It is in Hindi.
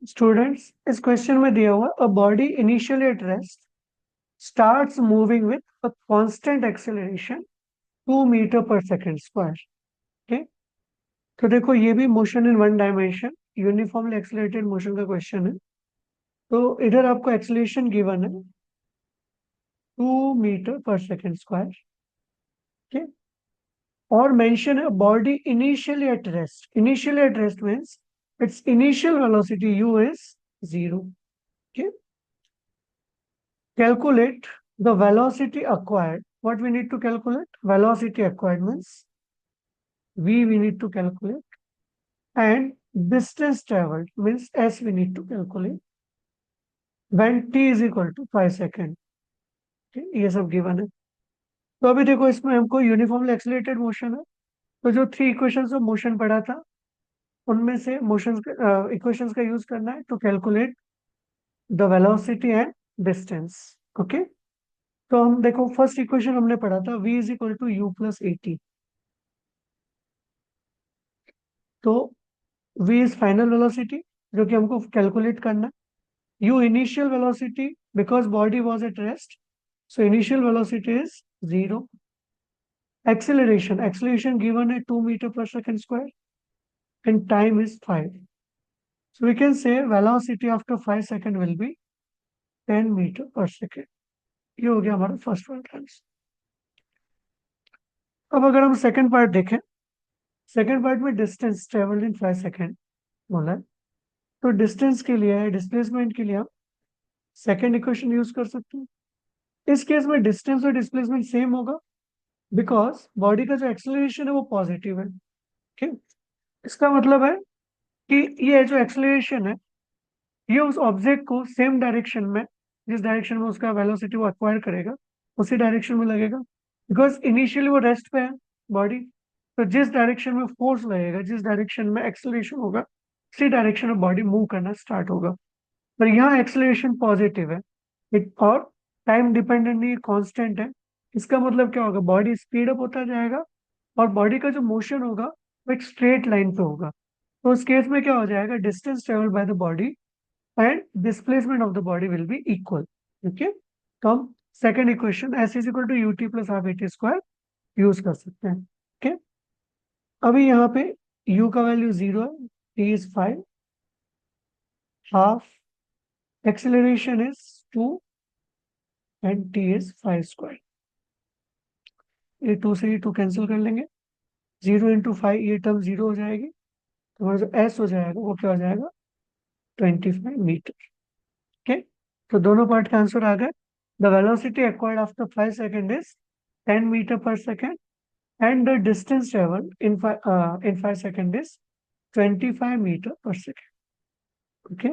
स्टूडेंट्स, इस क्वेश्चन में दिया हुआ a body initially at rest starts moving with a constant acceleration 2 metre per second square. Okay, तो देखो ये भी motion in one dimension uniformly accelerated motion का क्वेश्चन है। तो इधर आपको एक्सेलरेशन गिवन है 2 metre per second square. Okay, और मेंशन है body initially at rest. Initially at rest means its initial velocity u is 0. Okay, calculate the velocity acquired. What we need to calculate? Velocity acquired means v we need to calculate, and distance traveled means s we need to calculate when t is equal to 5 second. ये सब गिवन है। तो अभी देखो इसमें हमको यूनिफॉर्मली एक्सीलरेटेड मोशन है, तो जो 3 इक्वेशंस ऑफ मोशन पढ़ा था उनमें से मोशन इक्वेशंस का यूज करना है to calculate the velocity and distance. Okay, तो हम देखो फर्स्ट इक्वेशन हमने पढ़ा था v is equal to u plus a t. तो v इज फाइनल वेलोसिटी जो कि हमको कैलकुलेट करना है। u initial velocity because body was at rest, so initial velocity is 0। Acceleration given है 2 metre per second square and time is 5, so we can say velocity after 5 second will be 10 metre per second. ये हो गया हमारा फर्स्ट पार्ट आंसर। अब अगर हम सेकंड पार्ट देखें, सेकंड पार्ट में डिस्टेंस ट्रेवल्ड इन 5 सेकंड बोला है, तो डिस्टेंस के लिए डिस्प्लेसमेंट के लिए हम सेकंड इक्वेशन यूज कर सकते हैं। इस केस में डिस्टेंस और डिस्प्लेसमेंट सेम होगा बिकॉज बॉडी का जो एक्सेलरेशन है वो पॉजिटिव है। ठीक, इसका मतलब है कि ये जो एक्सेलरेशन है ये उस ऑब्जेक्ट को सेम डायरेक्शन में, जिस डायरेक्शन में उसका वेलोसिटी वो एक्वायर करेगा उसी डायरेक्शन में लगेगा, बिकॉज इनिशियली वो रेस्ट पे है बॉडी। तो जिस डायरेक्शन में फोर्स लगेगा, जिस डायरेक्शन में एक्सेलरेशन होगा, उसी डायरेक्शन में बॉडी मूव करना स्टार्ट होगा। पर यहाँ एक्सेलरेशन पॉजिटिव है और टाइम डिपेंडेंट नहीं, कांस्टेंट है। इसका मतलब क्या होगा, बॉडी स्पीड अप होता जाएगा और बॉडी का जो मोशन होगा वो एक स्ट्रेट लाइन पे होगा। तो उस केस में क्या हो जाएगा, distance travel by the body and displacement of the body will be equal. Okay, तो हम second equation s is equal to u t plus half a t square use कर सकते हैं। ओके, अभी यहाँ पे u का वैल्यू 0 है, t is 5, half acceleration is 2 and t is 5 square. ये 2 से ही 2 कैंसिल कर लेंगे, 0 इंटू 5 ये टर्म 0 हो जाएगी, तो हमारा जो s हो जाएगा वो क्या हो जाएगा 25 मीटर। ओके, तो दोनों पार्ट का आंसर आ गए। The velocity acquired after 5 second is 10 metre per second and the distance traveled in 5 seconds is 25 meter per second. Okay.